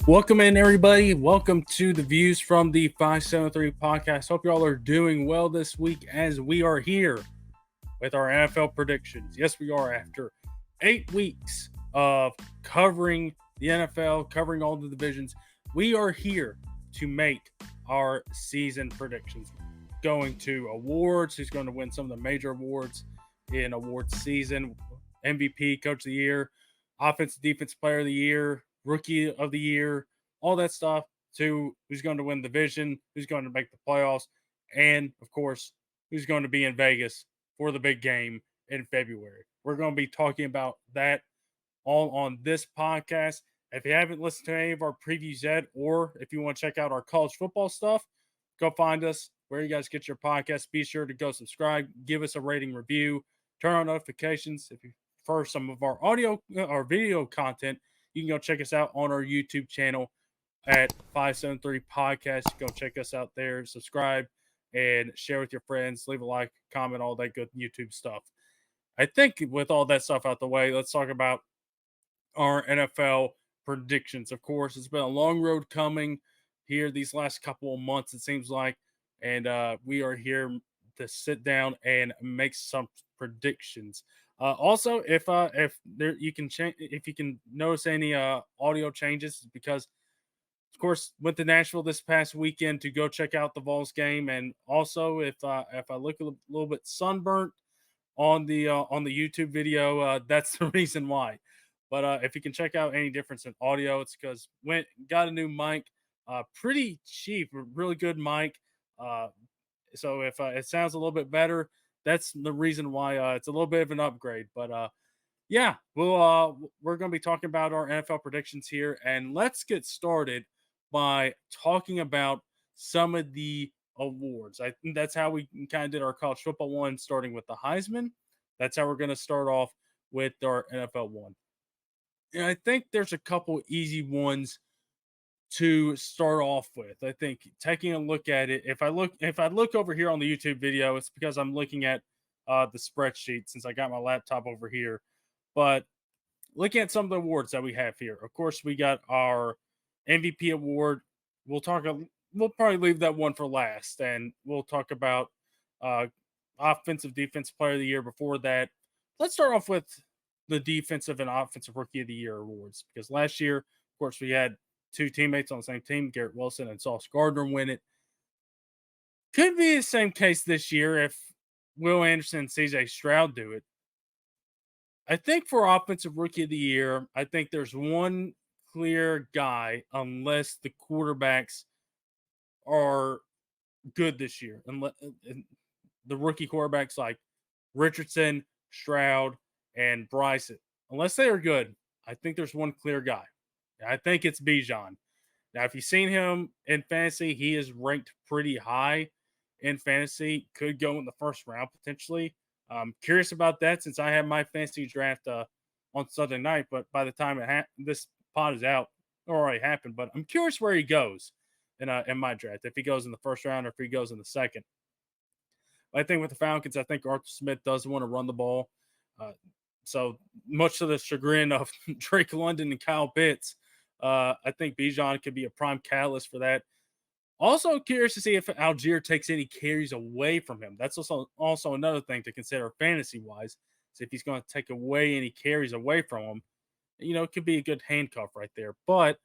Welcome in, everybody. Welcome to the Views from the 573 podcast. Hope y'all are doing well this week as we are here with our NFL predictions. Yes, we are after 8 weeks of covering the NFL, covering all the divisions. We are here to make our season predictions. Going to awards, who's going to win some of the major awards in awards season, MVP, Coach of the Year, Offensive Defense Player of the Year, Rookie of the Year, all that stuff, to who's going to win the division, who's going to make the playoffs, and, of course, who's going to be in Vegas for the big game in February. We're going to be talking about that all on this podcast. If you haven't listened to any of our previews yet, or if you want to check out our college football stuff, go find us where you guys get your podcast. Be sure to go subscribe, give us a rating review, turn on notifications. If you prefer some of our audio or video content, you can go check us out on our YouTube channel at 573 Podcast. Go check us out there, subscribe, and share with your friends. Leave a like, comment, all that good YouTube stuff. I think with all that stuff out the way, let's talk about our NFL predictions. Of course, it's been a long road coming here these last couple of months, it seems like, and we are here to sit down and make some predictions. Also, if there you can if you can notice any audio changes, because of course went to Nashville this past weekend to go check out the Vols game, and also if I look a little bit sunburnt on the YouTube video, that's the reason why. But if you can check out any difference in audio, it's because got a new mic, pretty cheap, really good mic. Uh, so if it sounds a little bit better, that's the reason why it's a little bit of an upgrade. But yeah, we're going to be talking about our NFL predictions here, and let's get started by talking about some of the awards. I think that's how we kind of did our college football one, starting with the Heisman. That's how we're going to start off with our NFL one. And I think there's a couple easy ones to start off with. I think taking a look at it, if I look over here on the YouTube video, it's because I'm looking at the spreadsheet since I got my laptop over here. But looking at some of the awards that we have here, of course, we got our MVP award. We'll talk. We'll probably leave that one for last, and we'll talk about uh, offensive defense player of the year before that. Let's start off with the defensive and offensive rookie of the year awards, because last year, of course, we had two teammates on the same team, Garrett Wilson and Sauce Gardner, win it. Could be the same case this year if Will Anderson and CJ Stroud do it. I think for offensive rookie of the year, I think there's one clear guy, unless the quarterbacks are good this year. Unless the rookie quarterbacks like Richardson, Stroud, and Bryson, unless they are good, I think there's one clear guy. I think it's Bijan. Now, if you've seen him in fantasy, he is ranked pretty high in fantasy. Could go in the first round potentially. I'm curious about that since I have my fantasy draft on Sunday night. But by the time this pod is out, it already happened. But I'm curious where he goes in my draft. If he goes in the first round or if he goes in the second. I think with the Falcons, I think Arthur Smith does want to run the ball. So much to the chagrin of Drake London and Kyle Pitts, I think Bijan could be a prime catalyst for that. Also curious to see if Algier takes any carries away from him. That's also another thing to consider fantasy wise. So if he's going to take away any carries away from him, it could be a good handcuff right there. But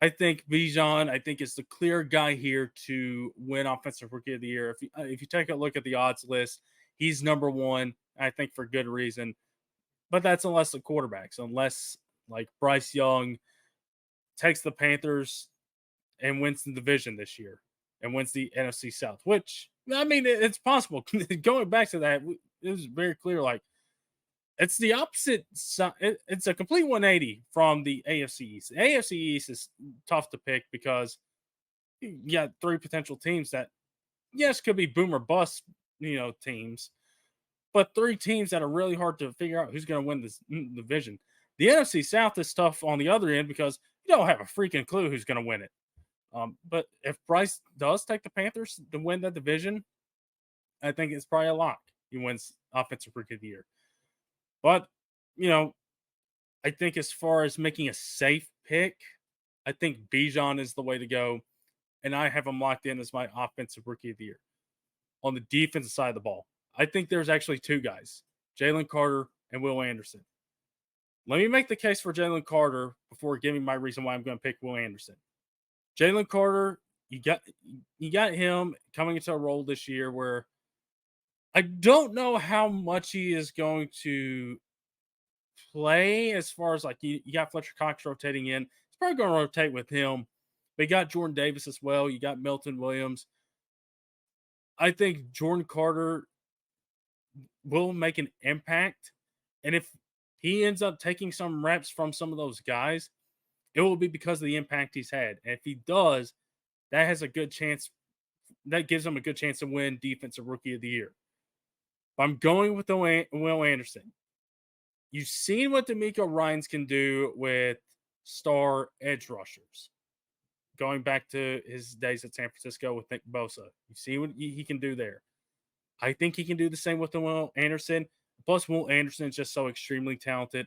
I think Bijan, I think, is the clear guy here to win Offensive Rookie of the Year. If you take a look at the odds list, he's number one. I think for good reason. But that's unless the quarterbacks, unless like Bryce Young takes the Panthers and wins the division this year and wins the NFC South, which, I mean, it's possible. Going back to that, it was very clear. Like, it's the opposite side. It's a complete 180 from the AFC East. The AFC East is tough to pick because you got three potential teams that, yes, could be boom or bust, teams, but three teams that are really hard to figure out who's going to win this division. The NFC South is tough on the other end because you don't have a freaking clue who's going to win it. But if Bryce does take the Panthers to win that division, I think it's probably a lock. He wins Offensive Rookie of the Year. But, I think as far as making a safe pick, I think Bijan is the way to go, and I have him locked in as my offensive rookie of the year. On the defensive side of the ball, I think there's actually two guys, Jalen Carter and Will Anderson. Let me make the case for Jalen Carter before giving my reason why I'm going to pick Will Anderson. Jalen Carter, you got him coming into a role this year where I don't know how much he is going to play as far as like you got Fletcher Cox rotating in. It's probably going to rotate with him. But you got Jordan Davis as well. You got Milton Williams. I think Jordan Carter will make an impact. And if he ends up taking some reps from some of those guys, it will be because of the impact he's had. And if he does, that has a good chance. That gives him a good chance to win Defensive Rookie of the Year. But I'm going with Will Anderson. You've seen what D'Amico Ryans can do with star edge rushers. Going back to his days at San Francisco with Nick Bosa, you see what he can do there. I think he can do the same with Will Anderson. Plus, Will Anderson is just so extremely talented.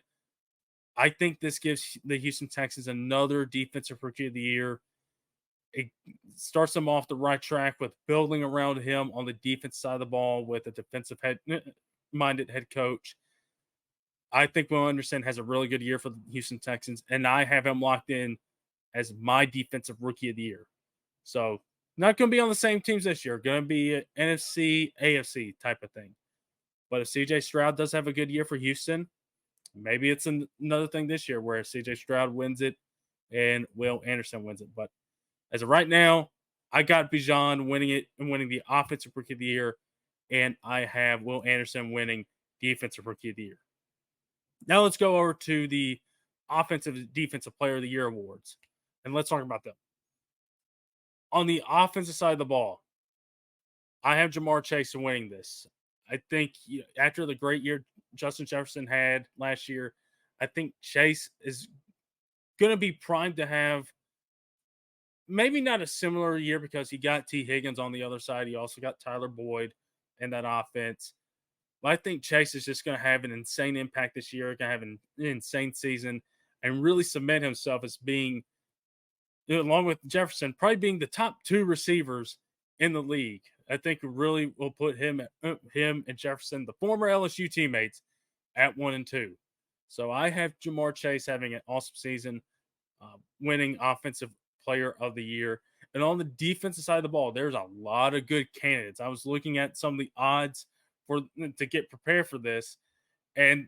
I think this gives the Houston Texans another Defensive Rookie of the Year. It starts them off the right track with building around him on the defense side of the ball with a defensive minded head coach. I think Will Anderson has a really good year for the Houston Texans, and I have him locked in as my Defensive Rookie of the Year. So, not going to be on the same teams this year. Going to be an NFC, AFC type of thing. But if CJ Stroud does have a good year for Houston, maybe it's another thing this year where CJ Stroud wins it and Will Anderson wins it. But as of right now, I got Bijan winning it and winning the Offensive Rookie of the Year, and I have Will Anderson winning Defensive Rookie of the Year. Now let's go over to the Offensive Defensive Player of the Year awards, and let's talk about them. On the offensive side of the ball, I have Jamar Chase winning this. I think after the great year Justin Jefferson had last year, I think Chase is going to be primed to have maybe not a similar year because he got T. Higgins on the other side. He also got Tyler Boyd in that offense. But I think Chase is just going to have an insane impact this year, going to have an insane season, and really cement himself as being, along with Jefferson, probably being the top two receivers in the league. I think really will put him and Jefferson, the former LSU teammates, at 1 and 2. So I have Jamar Chase having an awesome season, winning Offensive Player of the Year. And on the defensive side of the ball, there's a lot of good candidates. I was looking at some of the odds to get prepared for this, and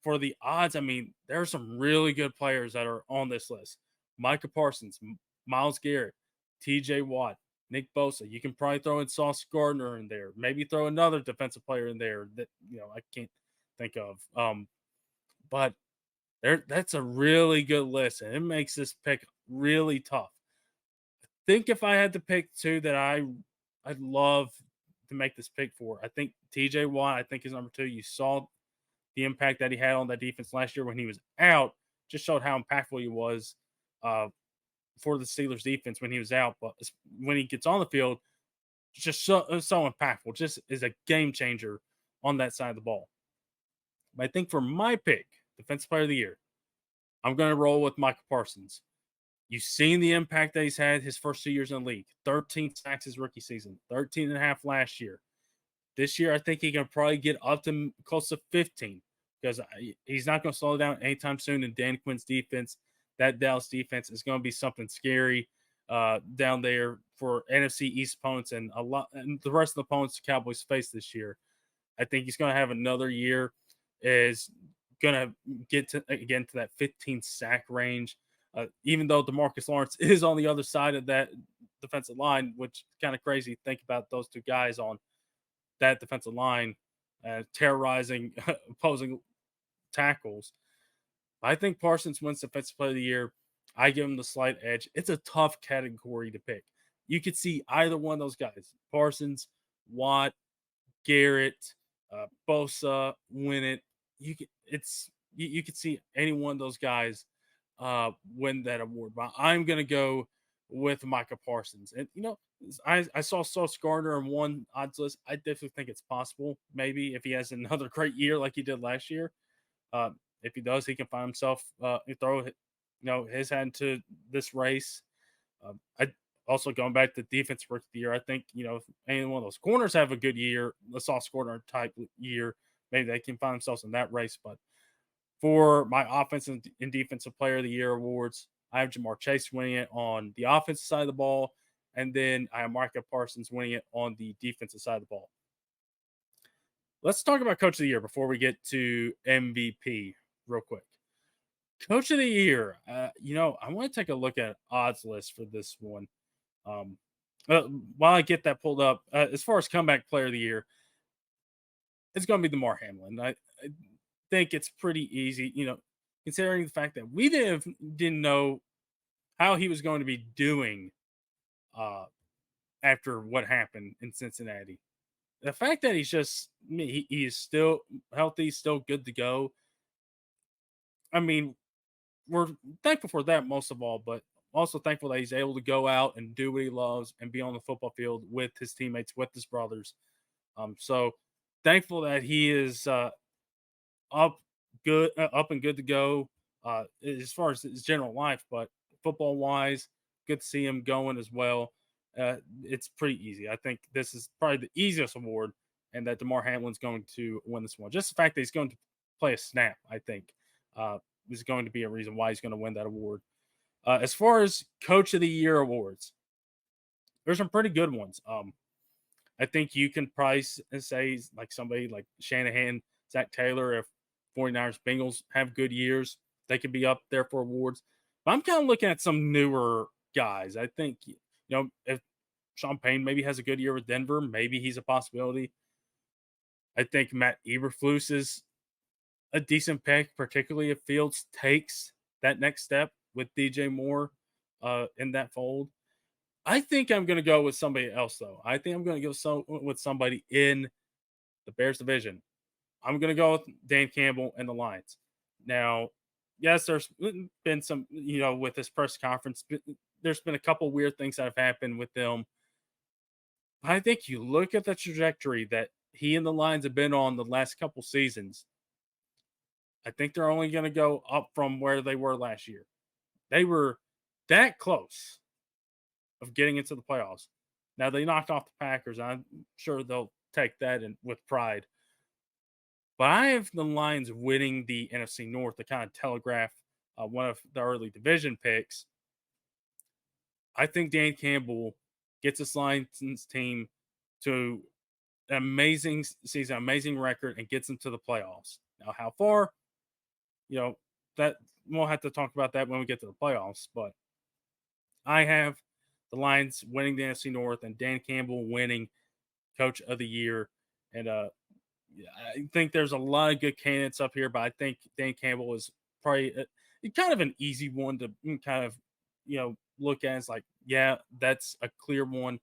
for the odds, I mean, there are some really good players that are on this list. Micah Parsons, Myles Garrett, TJ Watt, Nick Bosa. You can probably throw in Sauce Gardner in there. Maybe throw another defensive player in there that I can't think of. But that's a really good list, and it makes this pick really tough. I think if I had to pick two that I'd love to make this pick for, I think TJ Watt, I think is number 2. You saw the impact that he had on that defense last year when he was out, just showed how impactful he was for the Steelers defense when he was out. But when he gets on the field, just so impactful, just is a game changer on that side of the ball. But I think for my pick, Defensive Player of the Year, I'm going to roll with Micah Parsons. You've seen the impact that he's had his first 2 years in the league. 13 sacks his rookie season, 13 and a half last year. This year, I think he can probably get up to close to 15 because he's not going to slow down anytime soon. And Dan Quinn's defense, that Dallas defense, is going to be something scary down there for NFC East opponents and the rest of the opponents the Cowboys face this year. I think he's going to have another year. Is going to get to that 15 sack range. Even though DeMarcus Lawrence is on the other side of that defensive line, which is kind of crazy to think about those two guys on that defensive line terrorizing opposing tackles. I think Parsons wins Defensive Player of the Year. I give him the slight edge. It's a tough category to pick. You could see either one of those guys, Parsons, Watt, Garrett, Bosa, win it. You could see any one of those guys win that award. But I'm going to go with Micah Parsons. And, I saw Sauce Gardner in one odds list. I definitely think it's possible, maybe, if he has another great year like he did last year. If he does, he can find himself throw his hand into this race. I also going back to defense rookie of the year. I think if any one of those corners have a good year, the soft corner type year, maybe they can find themselves in that race. But for my offensive and defensive player of the year awards, I have Jamar Chase winning it on the offensive side of the ball, and then I have Micah Parsons winning it on the defensive side of the ball. Let's talk about coach of the year before we get to MVP real quick. Coach of the year, I want to take a look at odds list for this one. Um, while I get that pulled up, as far as comeback player of the year, it's going to be Damar Hamlin. I think it's pretty easy, considering the fact that we didn't know how he was going to be doing uh, after what happened in Cincinnati. The fact that he is still healthy, still good to go. I mean, we're thankful for that most of all, but also thankful that he's able to go out and do what he loves and be on the football field with his teammates, with his brothers. So thankful that he is up up and good to go as far as his general life, but football wise, good to see him going as well. It's pretty easy. I think this is probably the easiest award, and that Damar Hamlin's going to win this one. Just the fact that he's going to play a snap, I think, is going to be a reason why he's going to win that award. As far as Coach of the Year awards, there's some pretty good ones. I think you can price and say like somebody like Shanahan, Zach Taylor, if 49ers Bengals have good years, they could be up there for awards. But I'm kind of looking at some newer guys. I think, if Sean Payne maybe has a good year with Denver, maybe he's a possibility. I think Matt Eberflus is a decent pick, particularly if Fields takes that next step with DJ Moore in that fold. I think I'm going to go with somebody else, though. I think I'm going to go with somebody in the Bears division. I'm going to go with Dan Campbell and the Lions. Now, yes, there's been some, with this press conference, there's been a couple weird things that have happened with them. I think you look at the trajectory that he and the Lions have been on the last couple seasons. I think they're only going to go up from where they were last year. They were that close of getting into the playoffs. Now they knocked off the Packers. I'm sure they'll take that with pride. But I have the Lions winning the NFC North to kind of telegraph one of the early division picks. I think Dan Campbell gets this Lions team to an amazing season, amazing record, and gets them to the playoffs. Now, how far? That we'll have to talk about that when we get to the playoffs. But I have the Lions winning the NFC North and Dan Campbell winning Coach of the Year. And I think there's a lot of good candidates up here, but I think Dan Campbell is probably kind of an easy one to kind of, look at. It's like, yeah, that's a clear one.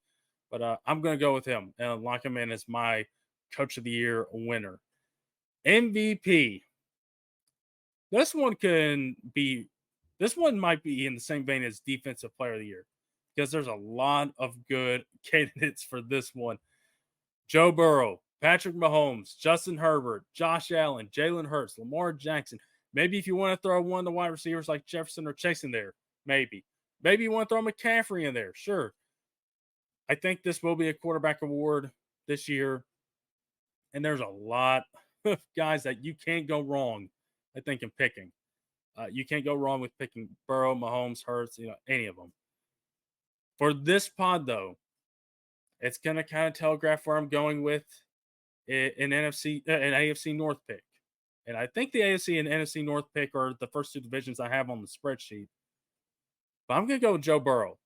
But I'm going to go with him and lock him in as my Coach of the Year winner. MVP. This one might be in the same vein as Defensive Player of the Year because there's a lot of good candidates for this one. Joe Burrow, Patrick Mahomes, Justin Herbert, Josh Allen, Jalen Hurts, Lamar Jackson. Maybe if you want to throw one of the wide receivers like Jefferson or Chase in there, maybe. Maybe you want to throw McCaffrey in there, sure. I think this will be a quarterback award this year. And there's a lot of guys that you can't go wrong, I think, in picking. You can't go wrong with picking Burrow, Mahomes, Hurts, any of them. For this pod, though, it's going to kind of telegraph where I'm going with an AFC North pick. And I think the AFC and NFC North pick are the first two divisions I have on the spreadsheet. But I'm going to go with Joe Burrow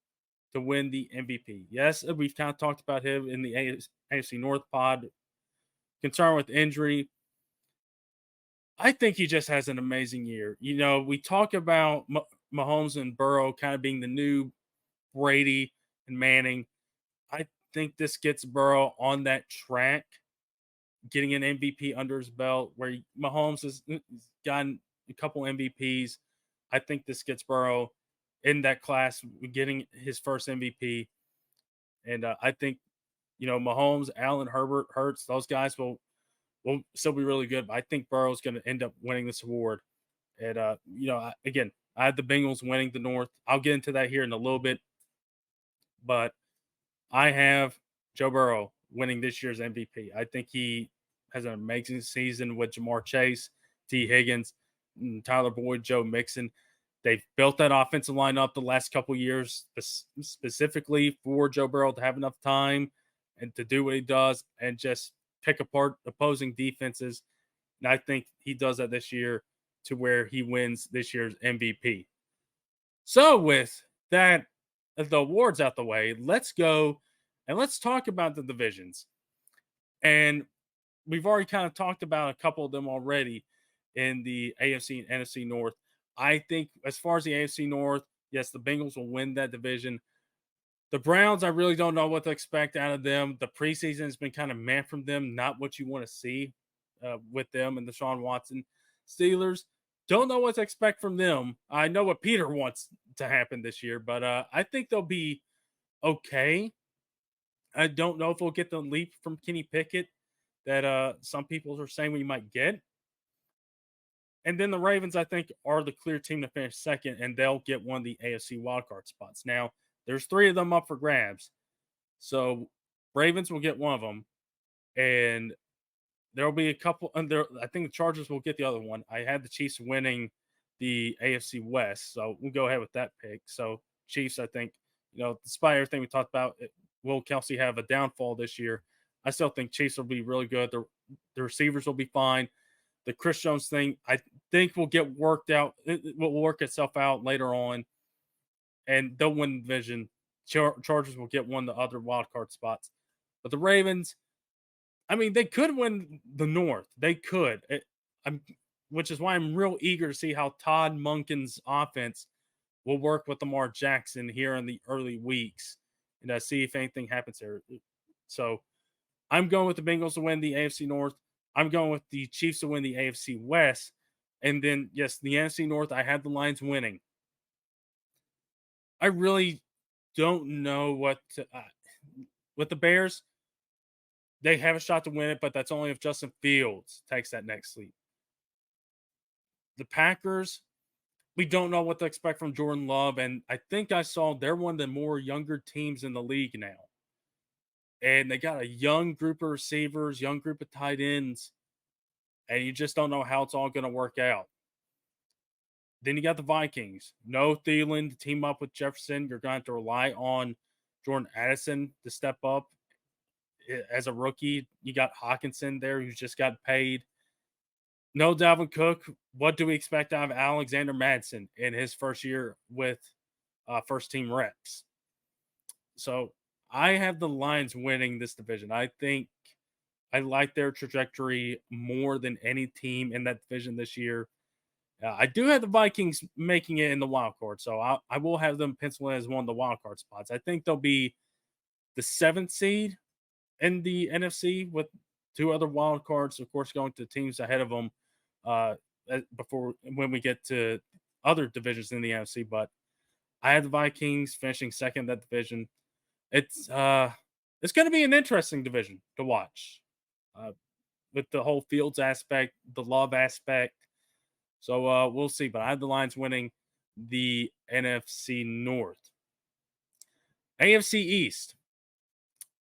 to win the MVP. Yes, we've kind of talked about him in the AFC North pod. Concerned with injury. I think he just has an amazing year. We talk about Mahomes and Burrow kind of being the new Brady and Manning. I think this gets Burrow on that track, getting an MVP under his belt, where Mahomes has gotten a couple MVPs. I think this gets Burrow in that class, getting his first MVP. And I think, Mahomes, Allen, Herbert, Hurts, those guys will still be really good. But I think Burrow's going to end up winning this award. And, again, I had the Bengals winning the North. I'll get into that here in a little bit, but I have Joe Burrow winning this year's MVP. I think he has an amazing season with Jamar Chase, T. Higgins, Tyler Boyd, Joe Mixon. They've built that offensive line up the last couple years specifically for Joe Burrow to have enough time and to do what he does and just pick apart opposing defenses. And I think he does that this year to where he wins this year's MVP. So, with that, the awards out the way, let's go and let's talk about the divisions. And we've already kind of talked about a couple of them already in the AFC and NFC North. I think as far as the AFC North, yes, the Bengals will win that division. The Browns, I really don't know what to expect out of them. The preseason has been kind of man from them, not what you want to see with them and the Deshaun Watson. Steelers, don't know what to expect from them. I know what Peter wants to happen this year, but I think they'll be okay. I don't know if we'll get the leap from Kenny Pickett that some people are saying we might get. And then the Ravens, I think, are the clear team to finish second, and they'll get one of the AFC wildcard spots. Now, there's three of them up for grabs. So Ravens will get one of them, and there'll be a couple. And there, I think the Chargers will get the other one. I had the Chiefs winning the AFC West, so we'll go ahead with that pick. So Chiefs, I think, despite everything we talked about, will Kelsey have a downfall this year? I still think Chiefs will be really good. The receivers will be fine. The Chris Jones thing, I think, will get worked out. It will work itself out later on, and they'll win the division. Chargers will get one of the other wild card spots. But the Ravens, I mean, they could win the North. They could. Which is why I'm real eager to see how Todd Monken's offense will work with Lamar Jackson here in the early weeks and see if anything happens there. So I'm going with the Bengals to win the AFC North. I'm going with the Chiefs to win the AFC West. And then, yes, the NFC North, I had the Lions winning. I really don't know what to, with the Bears. They have a shot to win it, but that's only if Justin Fields takes that next leap. The Packers, we don't know what to expect from Jordan Love, and I think I saw they're one of the more younger teams in the league now. And they got a young group of receivers, young group of tight ends, and you just don't know how it's all going to work out. Then you got the Vikings. No Thielen to team up with Jefferson. You're going to have to rely on Jordan Addison to step up as a rookie. You got Hawkinson there who's just got paid. No Dalvin Cook. What do we expect out of Alexander Madsen in his first year with first team reps? So I have the Lions winning this division. I think I like their trajectory more than any team in that division this year. I do have the Vikings making it in the wild card, so I will have them pencil in as one of the wild card spots. I think they'll be the 7th seed in the NFC with two other wild cards, of course, going to teams ahead of them before when we get to other divisions in the NFC. But I have the Vikings finishing second in that division. It's going to be an interesting division to watch with the whole Fields aspect, the Love aspect. So we'll see. But I have the Lions winning the NFC North. AFC East.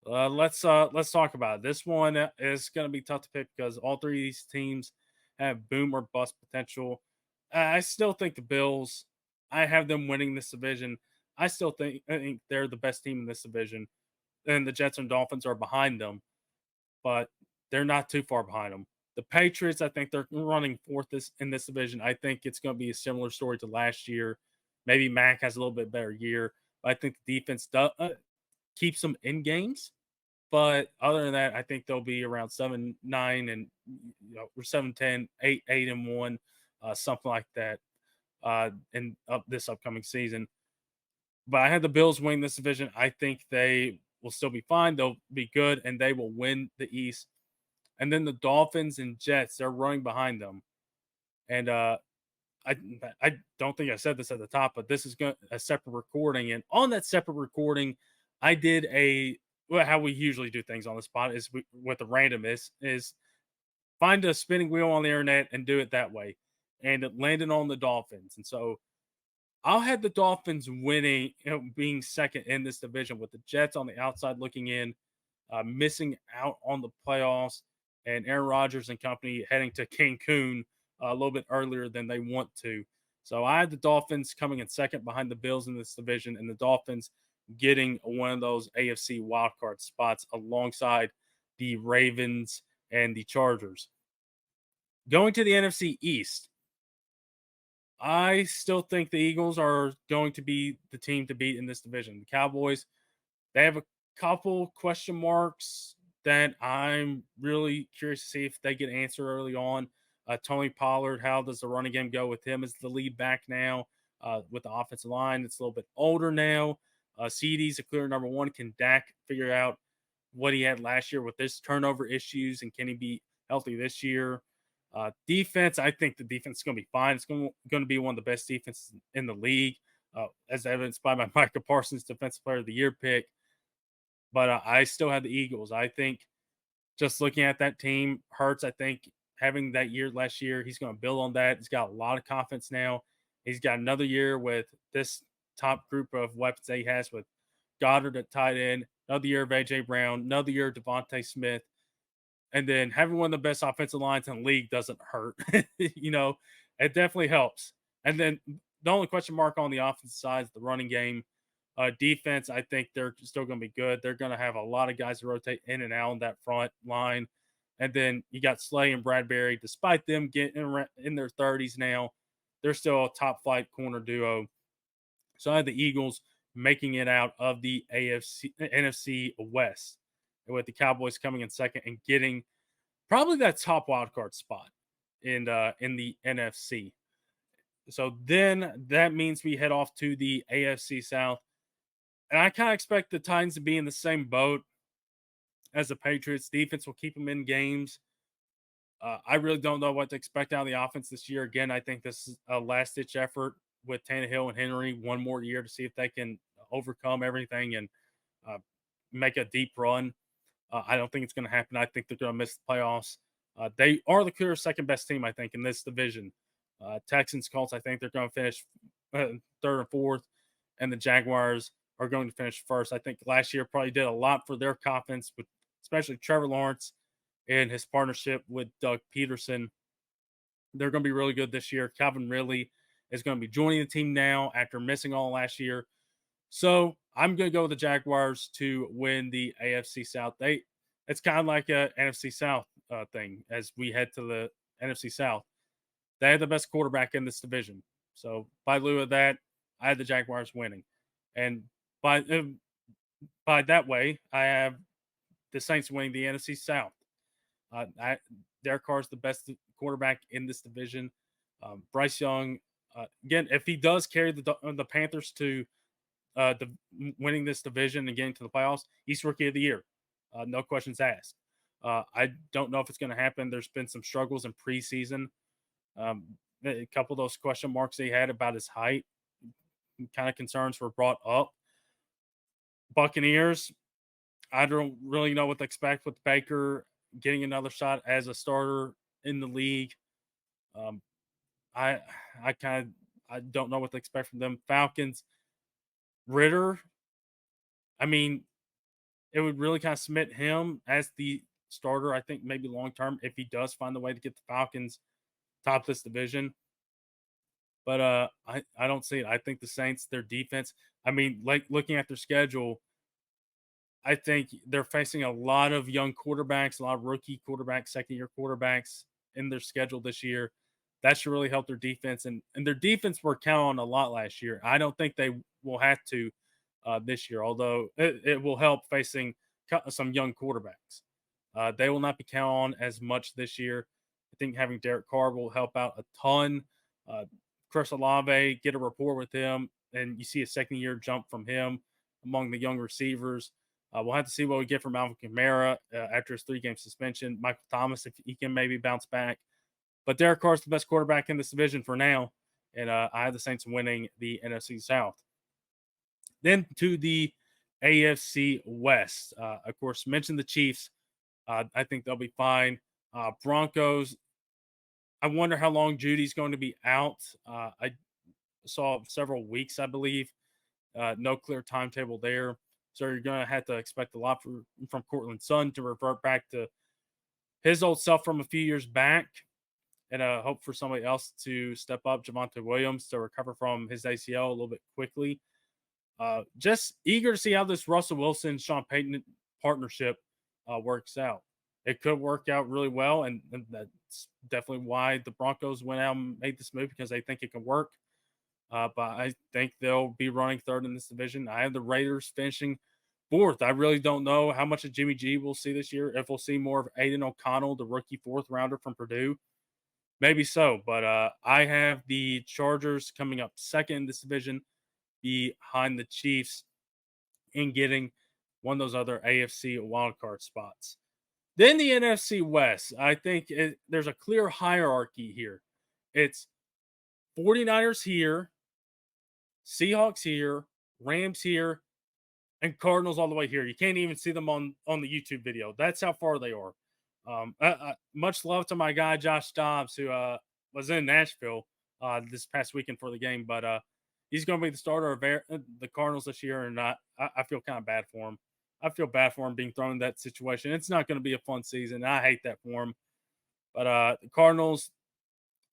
Let's talk about it. This one is going to be tough to pick because all three of these teams have boom or bust potential. I still think the Bills. I have them winning this division. I think they're the best team in this division, and the Jets and Dolphins are behind them, but they're not too far behind them. The Patriots, I think they're running fourth in this division. I think it's going to be a similar story to last year. Maybe Mac has a little bit better year, but I think the defense keeps them in games. But other than that, I think they'll be around 7-9 and or 7-10, 8-1, something like that in this upcoming season. But I had the Bills win this division. I think they will still be fine. They'll be good, and they will win the East. And then the Dolphins and Jets, they're running behind them. And I don't think I said this at the top, but this is a separate recording. And on that separate recording, I did how we usually do things on the spot is with the randomness is find a spinning wheel on the internet and do it that way. And it landed on the Dolphins. And so I'll have the Dolphins winning, being second in this division with the Jets on the outside looking in, missing out on the playoffs, and Aaron Rodgers and company heading to Cancun a little bit earlier than they want to. So I had the Dolphins coming in second behind the Bills in this division, and the Dolphins getting one of those AFC wildcard spots alongside the Ravens and the Chargers. Going to the NFC East, I still think the Eagles are going to be the team to beat in this division. The Cowboys, they have a couple question marks that I'm really curious to see if they get answered early on. Tony Pollard, how does the running game go with him as the lead back now? With the offensive line, it's a little bit older now. CD's a clear number one. Can Dak figure out what he had last year with his turnover issues, and can he be healthy this year? Defense, I think the defense is going to be fine. It's going to be one of the best defenses in the league, as evidenced by my Micah Parsons Defensive Player of the Year pick. But I still have the Eagles. I think just looking at that team, Hurts, I think having that year last year, he's going to build on that. He's got a lot of confidence now. He's got another year with this top group of weapons that he has with Goddard at tight end, another year of AJ Brown, another year of Devontae Smith, and then having one of the best offensive lines in the league doesn't hurt. It definitely helps. And then the only question mark on the offensive side is the running game. Defense, I think they're still going to be good. They're going to have a lot of guys to rotate in and out on that front line. And then you got Slay and Bradbury. Despite them getting in their 30s now, they're still a top flight corner duo. So I had the Eagles making it out of the NFC West, with the Cowboys coming in second and getting probably that top wild card spot in the NFC. So then that means we head off to the AFC South. And I kind of expect the Titans to be in the same boat as the Patriots. Defense will keep them in games. I really don't know what to expect out of the offense this year. Again, I think this is a last ditch effort with Tannehill and Henry, one more year to see if they can overcome everything and make a deep run. I don't think it's going to happen. I think they're going to miss the playoffs. They are the clear second best team, I think, in this division. Texans, Colts, I think they're going to finish third and fourth, and the Jaguars are going to finish first. I think last year probably did a lot for their confidence, but especially Trevor Lawrence and his partnership with Doug Peterson. They're going to be really good this year. Calvin Ridley is going to be joining the team now after missing all last year. So I'm going to go with the Jaguars to win the AFC South. It's kind of like a NFC South thing as we head to the NFC South. They have the best quarterback in this division. So by lieu of that, I had the Jaguars winning. And by that way, I have the Saints winning the NFC South. Derek Carr is the best quarterback in this division. Bryce Young, again, if he does carry the Panthers to winning this division and getting to the playoffs, he's Rookie of the Year. No questions asked. I don't know if it's going to happen. There's been some struggles in preseason. A couple of those question marks he had about his height, kind of concerns were brought up. Buccaneers, I don't really know what to expect with Baker getting another shot as a starter in the league. I don't know what to expect from them. Falcons, Ritter, I mean, it would really kind of submit him as the starter, I think, maybe long term, if he does find the way to get the Falcons top this division. But I don't see it. I think the Saints, their defense, I mean, like looking at their schedule, I think they're facing a lot of young quarterbacks, a lot of rookie quarterbacks, second year quarterbacks in their schedule this year. That should really help their defense. And their defense were counting on a lot last year. I don't think they will have to this year, although it will help facing some young quarterbacks. They will not be counted on as much this year. I think having Derek Carr will help out a ton. Chris Olave, get a rapport with him, and you see a second year jump from him among the young receivers. We'll have to see what we get from Alvin Kamara after his 3-game suspension. Michael Thomas, if he can maybe bounce back. But Derek Carr is the best quarterback in this division for now, and I have the Saints winning the NFC South. Then to the AFC West. Of course, mentioned the Chiefs. I think they'll be fine. Broncos, I wonder how long Judy's going to be out. saw several weeks, I believe. No clear timetable there. So you're going to have to expect a lot from Cortland Sutton to revert back to his old self from a few years back, and hope for somebody else to step up, Javonte Williams, to recover from his ACL a little bit quickly. Just eager to see how this Russell Wilson Sean Payton partnership works out. It could work out really well, and that's definitely why the Broncos went out and made this move, because they think it can work. But I think they'll be running third in this division. I have the Raiders finishing fourth. I really don't know how much of Jimmy G we'll see this year. If we'll see more of Aiden O'Connell, the rookie fourth rounder from Purdue, maybe so. But I have the Chargers coming up second in this division, behind the Chiefs, in getting one of those other AFC wildcard spots. Then the NFC West. I think there's a clear hierarchy here. It's 49ers here, Seahawks here, Rams here, and Cardinals all the way here. You can't even see them on the YouTube video. That's how far they are. Much love to my guy Josh Dobbs, who was in Nashville this past weekend for the game, but he's going to be the starter of the Cardinals this year, and I feel kind of bad for him. I feel bad for him being thrown in that situation. It's not going to be a fun season. I hate that for him. But the Cardinals,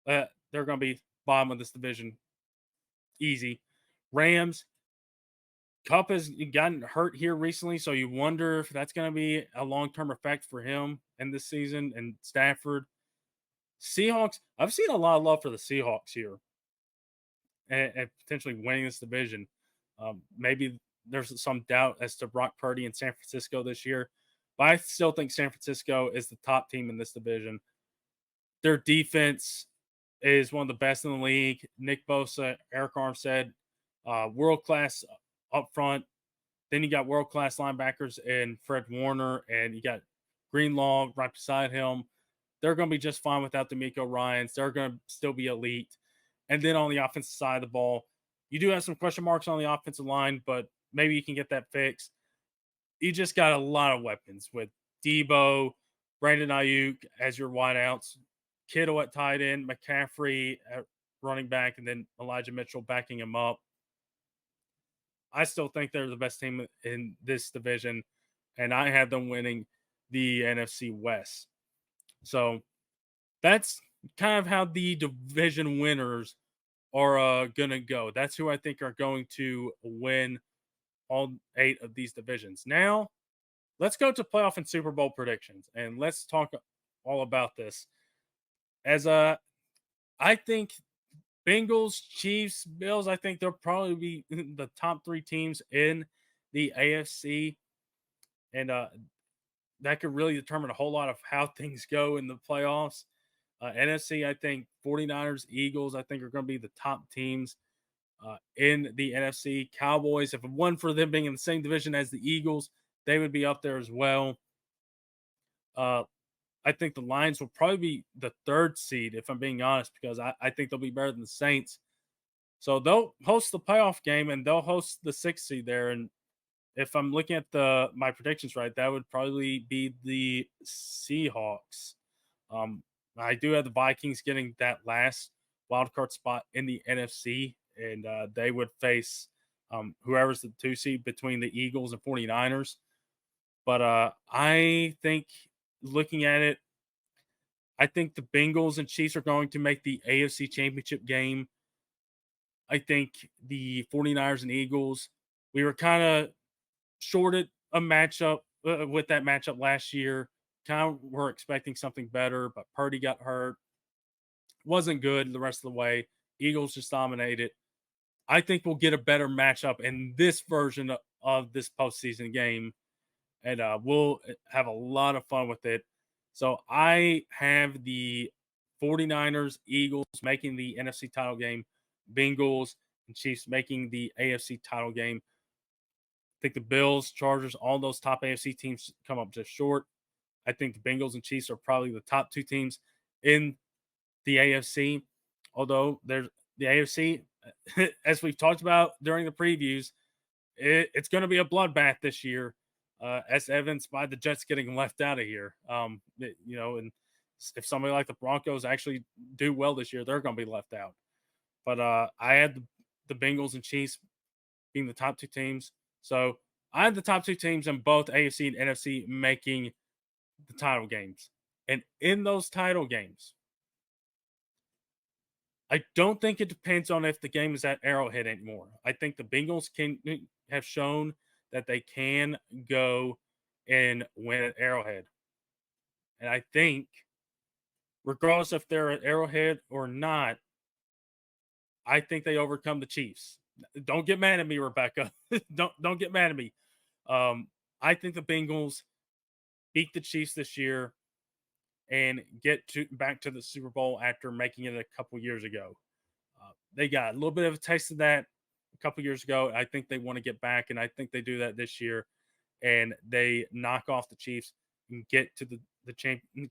they're going to be bottom of this division. Easy. Rams, Kupp has gotten hurt here recently, so you wonder if that's going to be a long-term effect for him in this season. And Stafford. Seahawks, I've seen a lot of love for the Seahawks here and potentially winning this division. Maybe there's some doubt as to Brock Purdy in San Francisco this year, but I still think San Francisco is the top team in this division. Their defense is one of the best in the league. Nick Bosa, Eric Armstead, world-class up front. Then you got world-class linebackers in Fred Warner, and you got Greenlaw right beside him. They're going to be just fine without D'Amico Ryans. They're going to still be elite. And then on the offensive side of the ball, you do have some question marks on the offensive line, but maybe you can get that fixed. You just got a lot of weapons with Debo, Brandon Ayuk as your wideouts, Kittle at tight end, McCaffrey at running back, and then Elijah Mitchell backing him up. I still think they're the best team in this division, and I have them winning the NFC West. So that's kind of how the division winners are going to go. That's who I think are going to win all 8 of these divisions. Now, let's go to playoff and Super Bowl predictions, and let's talk all about this. As I think Bengals, Chiefs, Bills, I think they'll probably be the top 3 teams in the AFC, and that could really determine a whole lot of how things go in the playoffs. NFC, I think 49ers, Eagles, I think are going to be the top teams in the NFC. Cowboys, if it wasn't for them being in the same division as the Eagles, they would be up there as well. I think the Lions will probably be the 3rd seed, if I'm being honest, because I think they'll be better than the Saints. So they'll host the playoff game, and they'll host the 6th seed there. And if I'm looking at my predictions right, that would probably be the Seahawks. I do have the Vikings getting that last wildcard spot in the NFC, and they would face whoever's the 2 seed between the Eagles and 49ers. But I think, looking at it, I think the Bengals and Chiefs are going to make the AFC Championship game. I think the 49ers and Eagles, we were kind of shorted a matchup with that matchup last year. Kind of were expecting something better, but Purdy got hurt. Wasn't good the rest of the way. Eagles just dominated. I think we'll get a better matchup in this version of this postseason game, and we'll have a lot of fun with it. So I have the 49ers, Eagles making the NFC title game, Bengals and Chiefs making the AFC title game. I think the Bills, Chargers, all those top AFC teams come up just short. I think the Bengals and Chiefs are probably the top 2 teams in the AFC. Although there's the AFC, as we've talked about during the previews, it's going to be a bloodbath this year, as evidenced by the Jets getting left out of here. And if somebody like the Broncos actually do well this year, they're going to be left out. But I had the Bengals and Chiefs being the top two teams. So I have the top two teams in both AFC and NFC making the title games. And in those title games, I don't think it depends on if the game is at Arrowhead anymore. I think the Bengals can have shown that they can go and win at Arrowhead. And I think, regardless if they're at Arrowhead or not, I think they overcome the Chiefs. Don't get mad at me, Rebecca. don't get mad at me. I think the Bengals beat the Chiefs this year and get back to the Super Bowl after making it a couple years ago. They got a little bit of a taste of that a couple years ago. I think they want to get back, and I think they do that this year. And they knock off the Chiefs and get to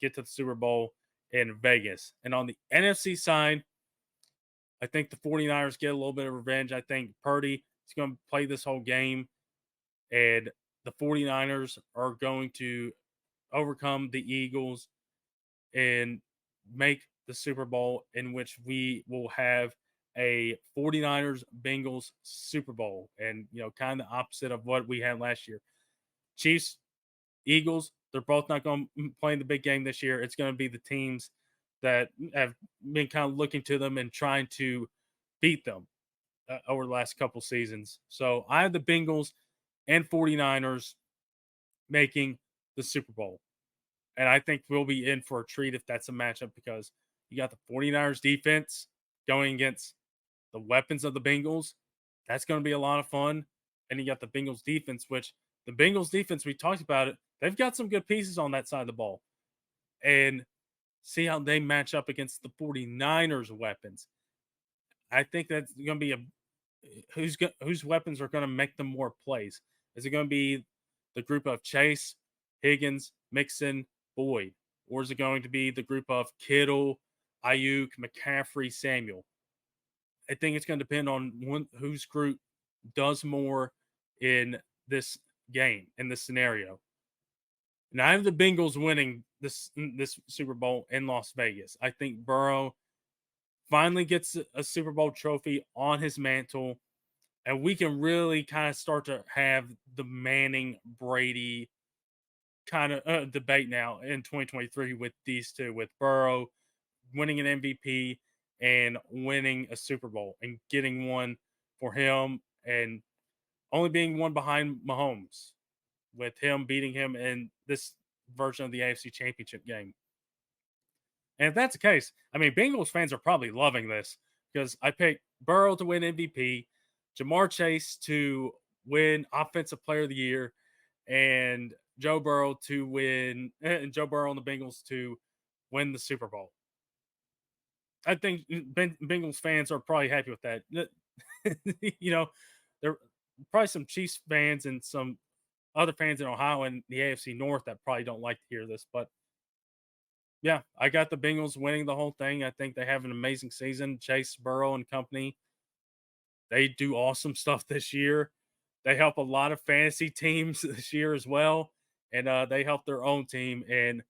get to the Super Bowl in Vegas. And on the NFC side, I think the 49ers get a little bit of revenge. I think Purdy is going to play this whole game, and the 49ers are going to overcome the Eagles and make the Super Bowl, in which we will have a 49ers Bengals Super Bowl. And, kind of the opposite of what we had last year. Chiefs, Eagles, they're both not going to play in the big game this year. It's going to be the teams that have been kind of looking to them and trying to beat them over the last couple seasons. So I have the Bengals and 49ers making the Super Bowl. And I think we'll be in for a treat if that's a matchup, because you got the 49ers defense going against the weapons of the Bengals. That's going to be a lot of fun. And you got the Bengals defense, which the Bengals defense, we talked about it, they've got some good pieces on that side of the ball. And see how they match up against the 49ers weapons. I think that's going to be whose weapons are going to make them more plays. Is it going to be the group of Chase, Higgins, Mixon, Boyd? Or is it going to be the group of Kittle, Ayuk, McCaffrey, Samuel? I think it's going to depend on whose group does more in this game, in this scenario. And I have the Bengals winning this Super Bowl in Las Vegas. I think Burrow finally gets a Super Bowl trophy on his mantle, and we can really kind of start to have the Manning Brady kind of debate now in 2023 with these two, with Burrow winning an MVP and winning a Super Bowl and getting one for him, and only being one behind Mahomes, with him beating him in this version of the AFC Championship game. And if that's the case, I mean, Bengals fans are probably loving this, because I picked Burrow to win MVP, Jamar Chase to win Offensive Player of the Year, and Joe Burrow and Joe Burrow and the Bengals to win the Super Bowl. I think Bengals fans are probably happy with that. There are probably some Chiefs fans and some other fans in Ohio and the AFC North that probably don't like to hear this, but yeah, I got the Bengals winning the whole thing. I think they have an amazing season. Chase, Burrow, and company, they do awesome stuff this year. They help a lot of fantasy teams this year as well, and they help their own team in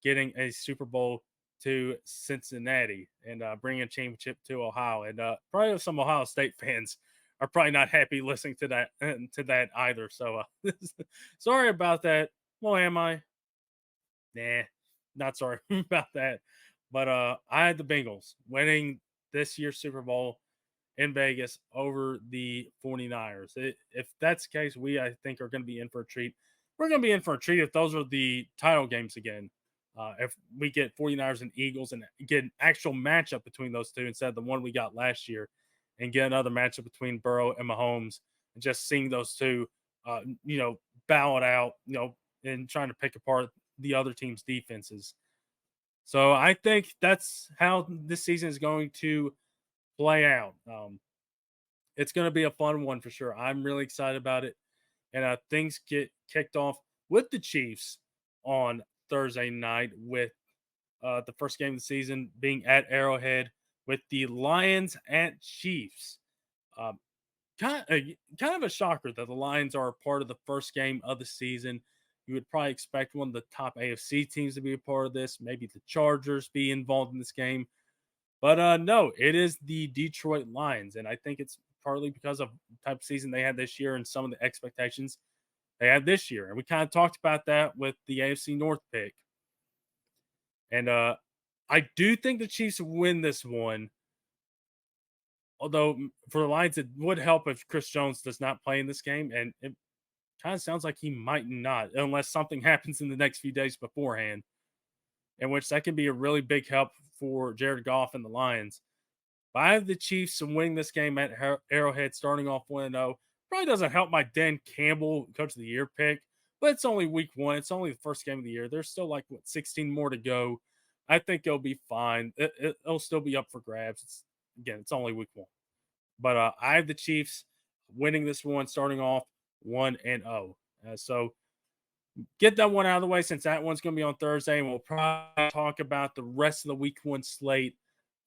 getting a Super Bowl to Cincinnati and bringing a championship to Ohio. And probably some Ohio State fans are probably not happy listening to that either. So sorry about that. Well, am I? Nah, not sorry about that. But I had the Bengals winning this year's Super Bowl in Vegas over the 49ers. If that's the case, I think, are going to be in for a treat. We're going to be in for a treat if those are the title games again. If we get 49ers and Eagles and get an actual matchup between those two instead of the one we got last year, and get another matchup between Burrow and Mahomes, and just seeing those two, battle it out, and trying to pick apart the other team's defenses. So I think that's how this season is going to play out. It's going to be a fun one for sure. I'm really excited about it. And things get kicked off with the Chiefs on Thursday night, with the first game of the season being at Arrowhead, with the Lions at Chiefs. Kind of a shocker that the Lions are a part of the first game of the season. You would probably expect one of the top AFC teams to be a part of this, maybe the Chargers be involved in this game. But no, it is the Detroit Lions, and I think it's partly because of the type of season they had this year and some of the expectations they had this year. And we kind of talked about that with the AFC North pick. And I do think the Chiefs win this one. Although for the Lions, it would help if Chris Jones does not play in this game. And it kind of sounds like he might not, unless something happens in the next few days beforehand, in which that can be a really big help for Jared Goff and the Lions. But I have the Chiefs winning this game at Arrowhead, starting off 1-0. Probably doesn't help my Dan Campbell Coach of the Year pick, but it's only week one. It's only the first game of the year. There's still 16 more to go. I think it'll be fine. It'll still be up for grabs. It's only week one. But I have the Chiefs winning this one, starting off 1-0. So get that one out of the way since that one's going to be on Thursday, and we'll probably talk about the rest of the week one slate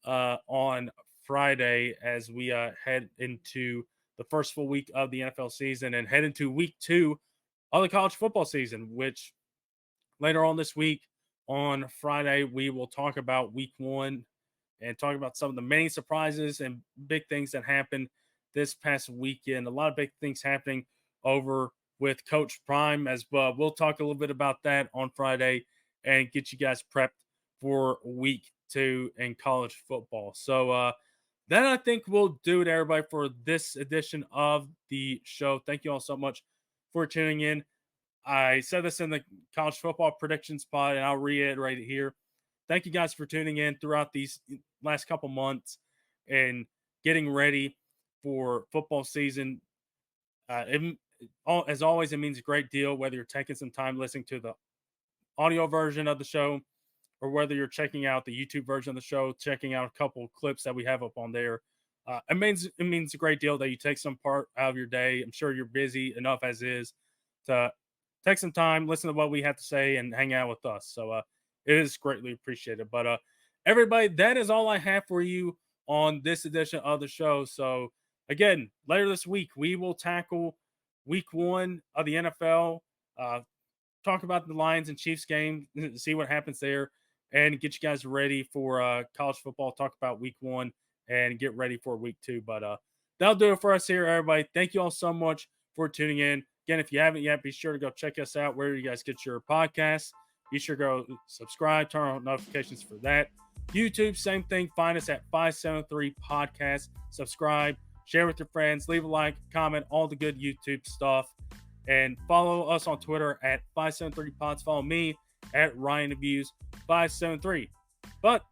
on Friday as we head into the first full week of the NFL season and head into week 2 of the college football season, which later on this week on Friday, we will talk about week 1 and talk about some of the many surprises and big things that happened this past weekend. A lot of big things happening over with Coach Prime as well. We'll talk a little bit about that on Friday and get you guys prepped for week 2 in college football. So then I think we'll do it, everybody, for this edition of the show. Thank you all so much for tuning in. I said this in the college football predictions pod, and I'll reiterate it here. Thank you guys for tuning in throughout these last couple months and getting ready for football season. As always, it means a great deal whether you're taking some time listening to the audio version of the show or whether you're checking out the YouTube version of the show, checking out a couple of clips that we have up on there. It means a great deal that you take some part out of your day. I'm sure you're busy enough as is to take some time, listen to what we have to say, and hang out with us. So it is greatly appreciated. But everybody, that is all I have for you on this edition of the show. So again, later this week, we will tackle week 1 of the NFL, talk about the Lions and Chiefs game, see what happens there, and get you guys ready for college football, talk about week 1 and get ready for week 2. But that'll do it for us here, everybody. Thank you all so much for tuning in. Again, if you haven't yet, be sure to go check us out where you guys get your podcasts. Be sure to go subscribe, turn on notifications for that. YouTube, same thing. Find us at 573 Podcast. Subscribe, share with your friends, leave a like, comment, all the good YouTube stuff. And follow us on Twitter at 573pods. Follow me at RyanViews573. But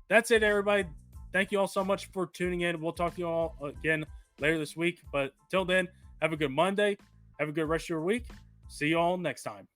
that's it, everybody. Thank you all so much for tuning in. We'll talk to you all again later this week. But till then, have a good Monday. Have a good rest of your week. See you all next time.